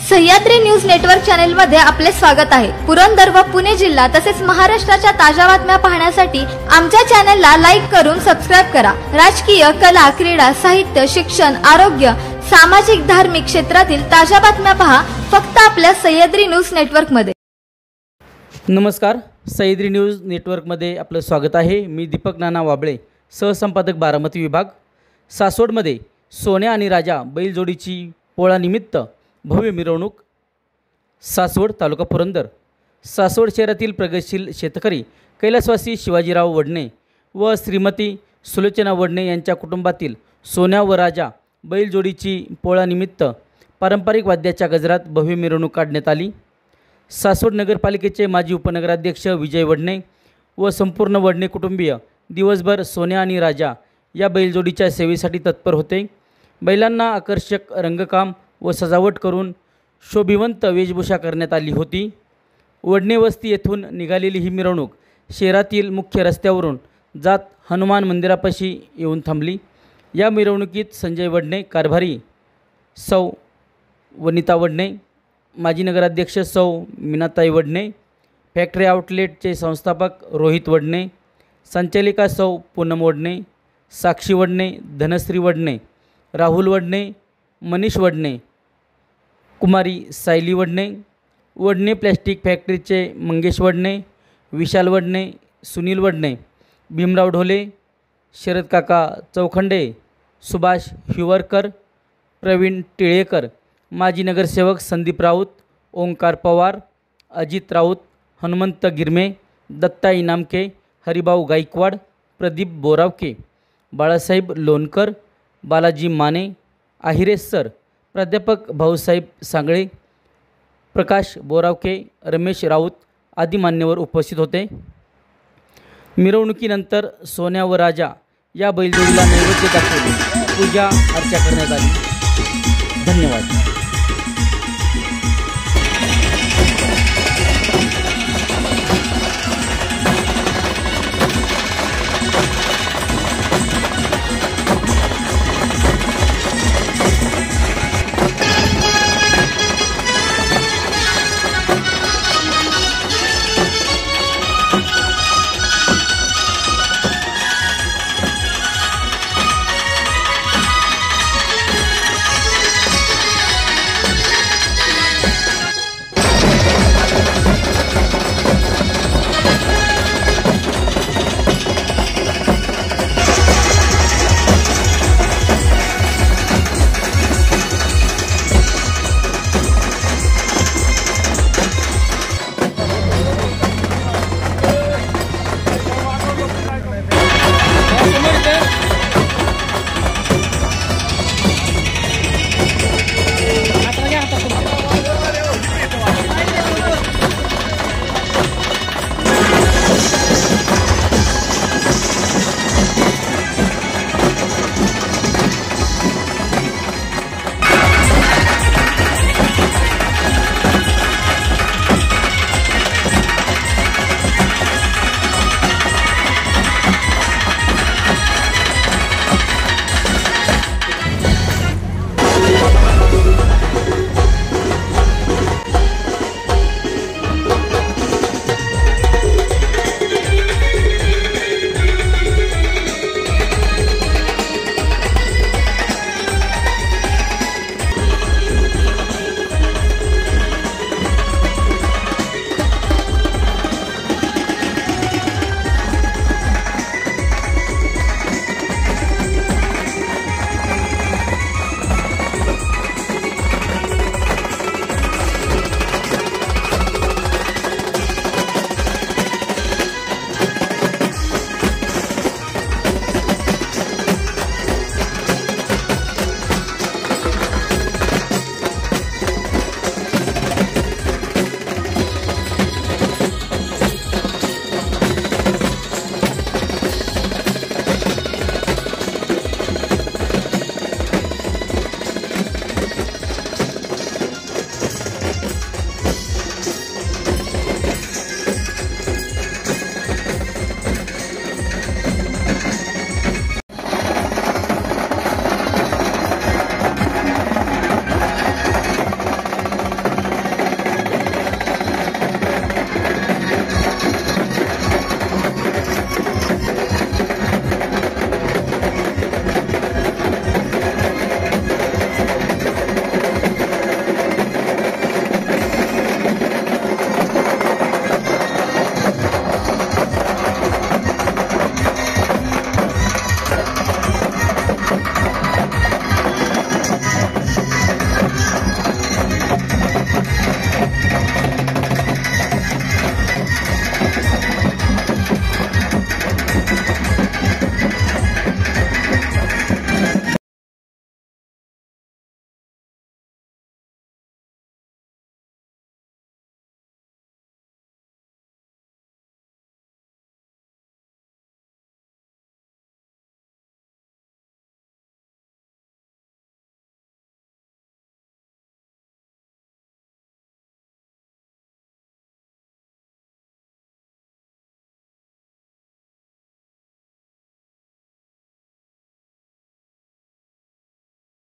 Sahyadri news network channel मध्ये आपले स्वागत आहे। पुरंदर व पुणे जिल्हा तसेच महाराष्ट्राच्या ताज्या बातम्या पाहण्यासाठी आमच्या चॅनलला लाईक करून सबस्क्राइब करा। राजकीय, कला, क्रीडा, साहित्य, शिक्षण, आरोग्य, सामाजिक, धार्मिक क्षेत्रातील ताज्या बातम्या पहा फक्त आपल्या सह्याद्री न्यूज नेटवर्क मध्ये। नमस्कार, सह्याद्री न्यूज नेटवर्क मध्ये आपलं स्वागत आहे। मी दीपक नाना वाबळे, सहसंपादक बारामती विभाग। सासवडमध्ये सोन्या आणि राजा बैलजोडीची पोळानिमित्त भव्य मिरवणूक। सासवड तालुका पुरंदर। सासवड शहरातील प्रगतशील शेतकरी कैलासवासी शिवाजीराव वडणे व श्रीमती सुलोचना वडणे यांच्या कुटुंबातील सोन्या व राजा बैलजोडीची पोळानिमित्त पारंपरिक वाद्याच्या गजरात भव्य मिरवणूक काढण्यात आली। सासवड नगरपालिकेचे माजी उपनगराध्यक्ष विजय वडणे व संपूर्ण वडणे कुटुंबीय दिवसभर सोन्या आणि राजा या बैलजोडीच्या सेवेसाठी तत्पर होते। बैलांना आकर्षक रंगकाम व सजावट करून शोभिवंत वेशभूषा करण्यात आली होती। वडणे वस्ती येथून निघालेली ही मिरवणूक शहरातील मुख्य रस्त्यावरून जात हनुमान मंदिरापाशी येऊन थांबली। या मिरवणुकीत संजय वडणे कारभारी, सौ वनिता वडणे, माजी नगराध्यक्ष सौ मीनाताई वडणे, फॅक्टरी आउटलेटचे संस्थापक रोहित वडणे, संचालिका सौ पूनम वडणे, साक्षी वडणे, धनश्री वडणे, राहुल वडणे, मनीष वडणे, कुमारी सायली वडणे, वडणे प्लॅस्टिक फॅक्टरीचे मंगेश वडणे, विशाल वडणे, सुनील वडणे, भीमराव ढोले, शरद काका चौखंडे, सुभाष हिवरकर, प्रवीण टिळेकर, माजी नगरसेवक संदीप राऊत, ओंकार पवार, अजित राऊत, हनुमंत गिरमे, दत्ता इनामके, हरिभाऊ गायकवाड, प्रदीप बोरावके, बाळासाहेब लोणकर, बालाजी माने, आहिरे सर, प्राध्यापक भाऊसाहेब सांगळे, प्रकाश बोरावके, रमेश राऊत आदी मान्यवर उपस्थित होते। मिरवणुकीनंतर सोन्या व राजा या बैलजोडीला नैवेद्य दाखवून पूजा अर्चा करण्यात आली। धन्यवाद।